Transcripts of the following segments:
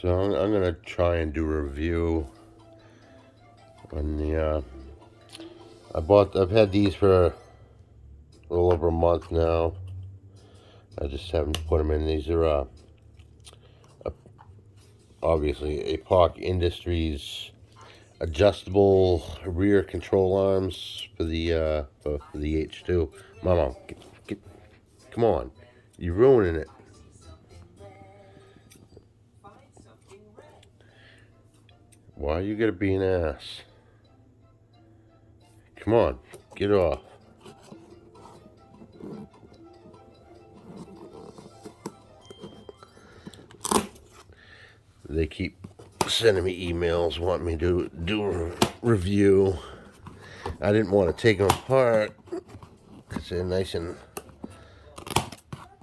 So I'm gonna try and do a review on the. I've had these for a little over a month now. I just haven't put them in. These are obviously Apoc Industries adjustable rear control arms for the H2. Mama, come on, you're ruining it. Why you gotta be an ass? Come on, get off. They keep sending me emails wanting me to do a review. I didn't want to take them apart because they're nice and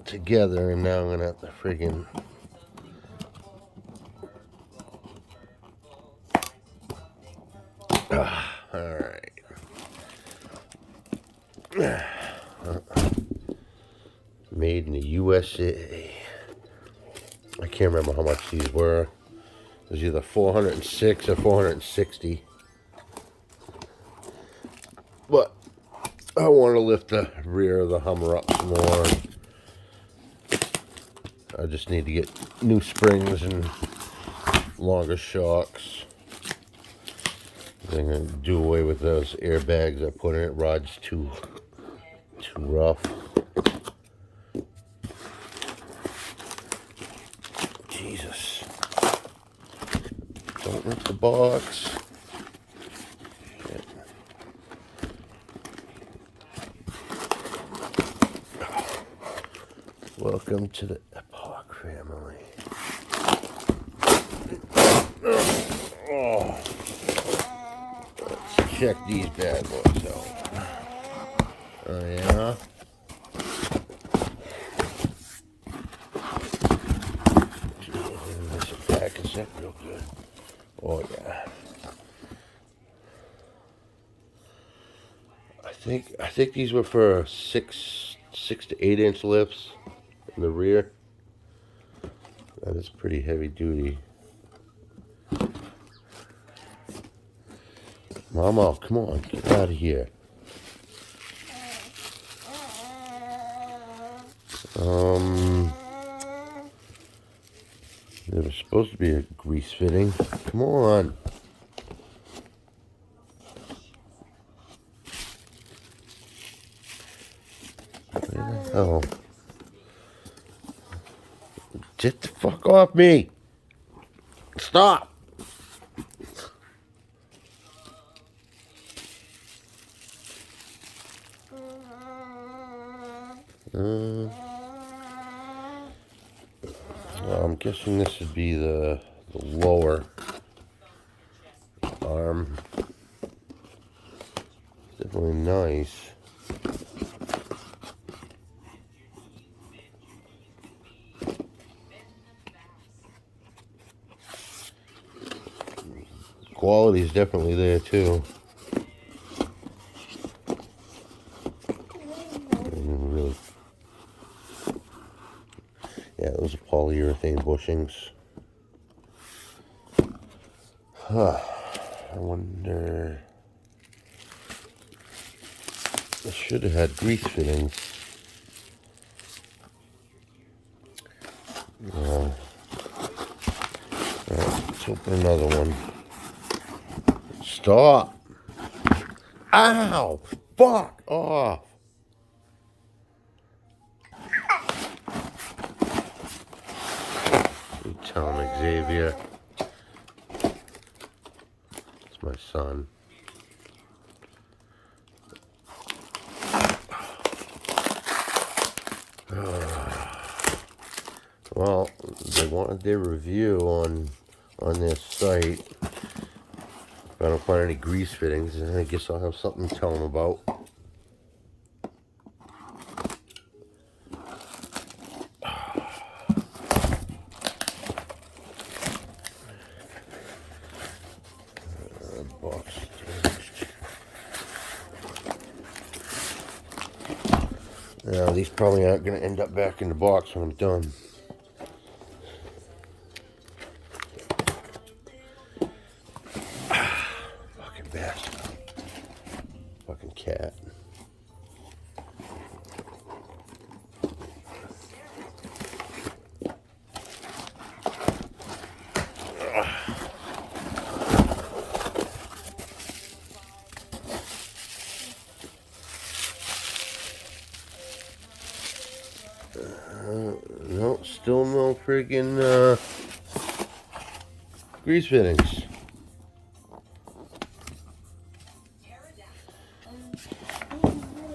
together, and now I'm gonna have to freaking. All right. Made in the USA. I can't remember how much these were. It was either 406 or 460. But I want to lift the rear of the Hummer up some more. I just need to get new springs and longer shocks. I'm going to do away with those airbags I put in it. Rod's too rough. Jesus. Don't rip the box. Shit. Welcome to the Apoc family. Oh. Let's check these bad boys out. Oh yeah. This package that real good. Oh yeah. I think these were for 6 to 8 inch lifts in the rear. That is pretty heavy duty. Mama, come on, get out of here. There was supposed to be a grease fitting. Come on. Where the hell? Get the fuck off me. Stop. Well, I'm guessing this would be the lower arm. Definitely nice. Quality is definitely there too. Really, yeah, those are polyurethane bushings. I wonder. I should have had grease fittings. Alright, let's open another one. Stop! Ow! Fuck off! You tell him, Xavier. It's my son. Well, they wanted their review on their site. If I don't find any grease fittings, then I guess I'll have something to tell them about. Box. Now, these probably aren't going to end up back in the box when I'm done. friggin' grease fittings.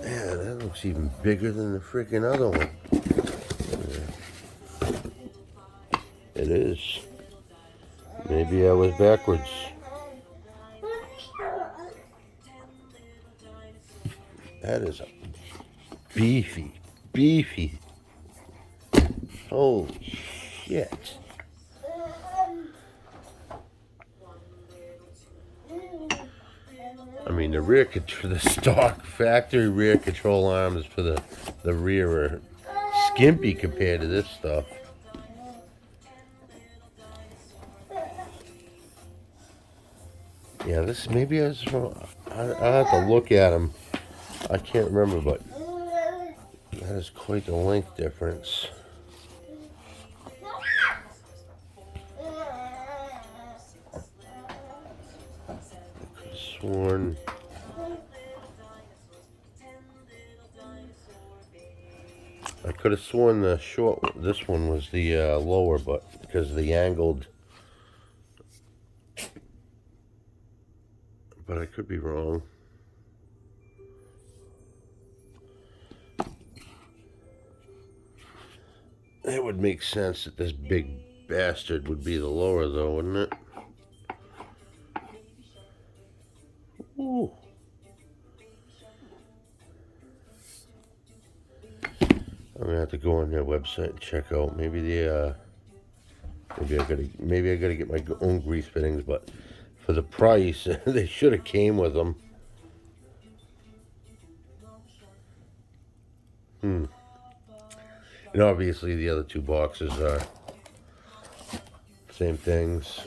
Yeah, that looks even bigger than the freaking other one. It is. Maybe I was backwards. That is a beefy. Holy shit. I mean, the stock factory rear control arms for the rear are skimpy compared to this stuff. Yeah, this maybe I have to look at them. I can't remember, but that is quite the length difference. I could have sworn. I could have sworn the short. This one was the lower, but because of the angled. But I could be wrong. It would make sense that this big bastard would be the lower, though, wouldn't it? Ooh. I'm gonna have to go on their website and check out. Maybe maybe I gotta get my own grease fittings, but for the price, they should have came with them. And obviously the other two boxes are same things.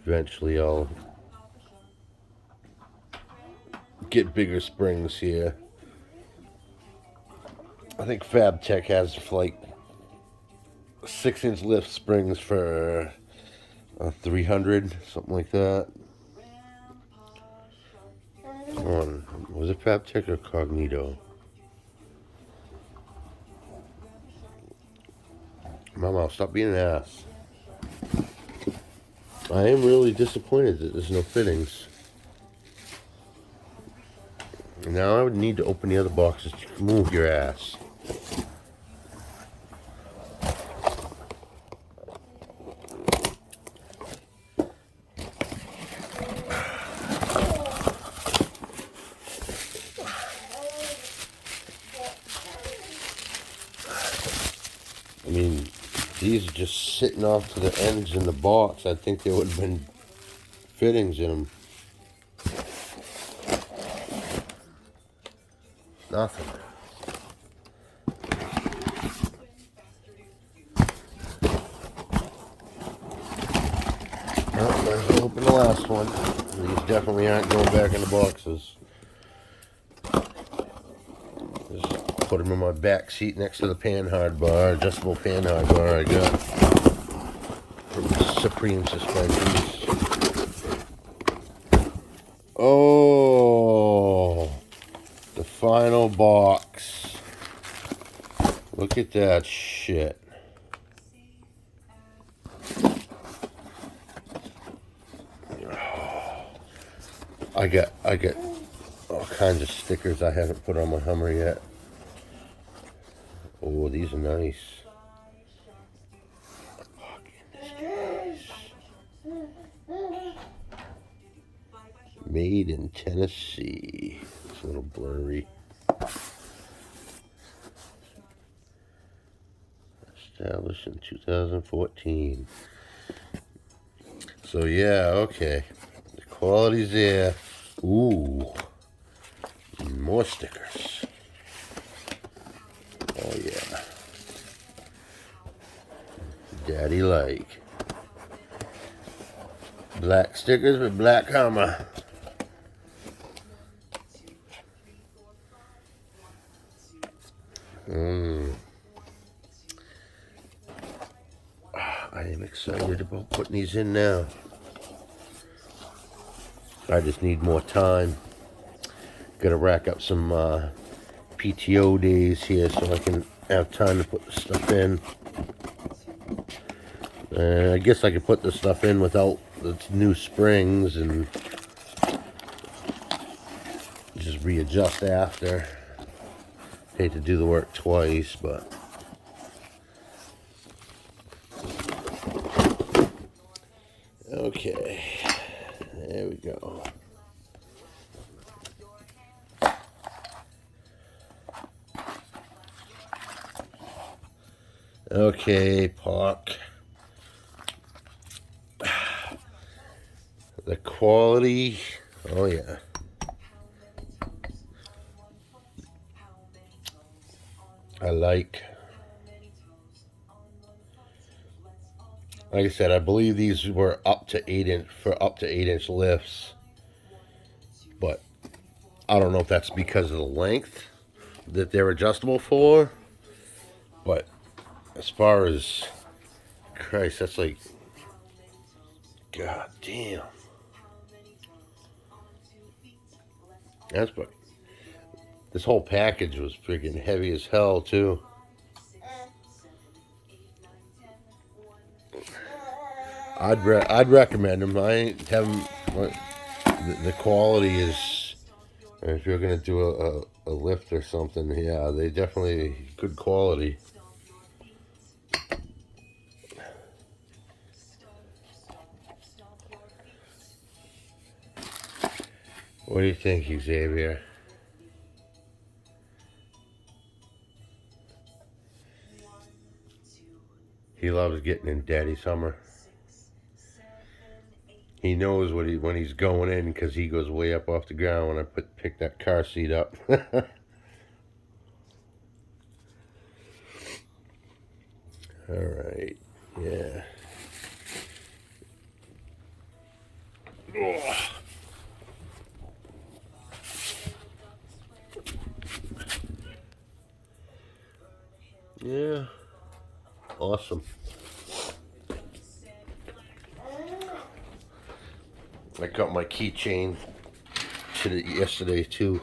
Eventually I'll get bigger springs here. I think FabTech has like 6-inch lift springs for 300, something like that. Was it FabTech or Cognito? Mama, stop being an ass. I am really disappointed that there's no fittings. Now I would need to open the other boxes to move your ass. I mean, these are just sitting off to the ends in the box. I think there would have been fittings in them. Nothing. Oh, might as well open the last one. These definitely aren't going back in the boxes. Just put them in my back seat next to the panhard bar, adjustable panhard bar I got from Supreme Suspensions. Oh, the final box. Look at that shit. I got all kinds of stickers I haven't put on my Hummer yet. Oh, these are nice. Apoc Industries. Made in Tennessee. It's a little blurry. Established in 2014. So yeah, okay. The quality's there. Ooh. More stickers. Oh yeah. Daddy like. Black stickers with black Hummer. I am excited about putting these in now. I just need more time. Gotta rack up some PTO days here so I can have time to put the stuff in. I guess I could put the stuff in without the new springs and just readjust after. Hate to do the work twice, but okay, there we go. Okay, Apoc. The quality, oh yeah. Like I said, I believe these were up to 8 inch for up to 8 inch lifts, but I don't know if that's because of the length that they're adjustable for. But as far as Christ, that's like, god damn. That's but this whole package was freaking heavy as hell too. I'd recommend them. I ain't haven't. The quality is. If you're gonna do a lift or something, yeah, they definitely good quality. What do you think, Xavier? He loves getting in Daddy Summer. He knows when he's going in because he goes way up off the ground when I pick that car seat up. All right, yeah. Ugh. Yeah, awesome. I got my keychain yesterday too.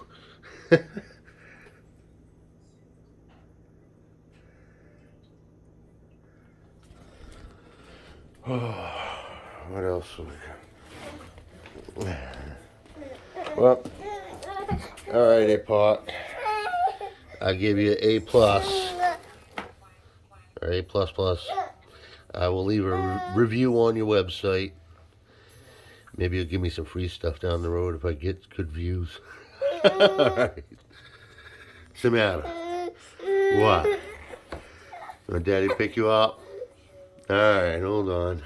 What else we got? Well, all right, Apoc. I give you A plus or A plus plus. I will leave a review on your website. Maybe you'll give me some free stuff down the road if I get good views. All right. What's the matter? What? Want Daddy pick you up? All right, hold on.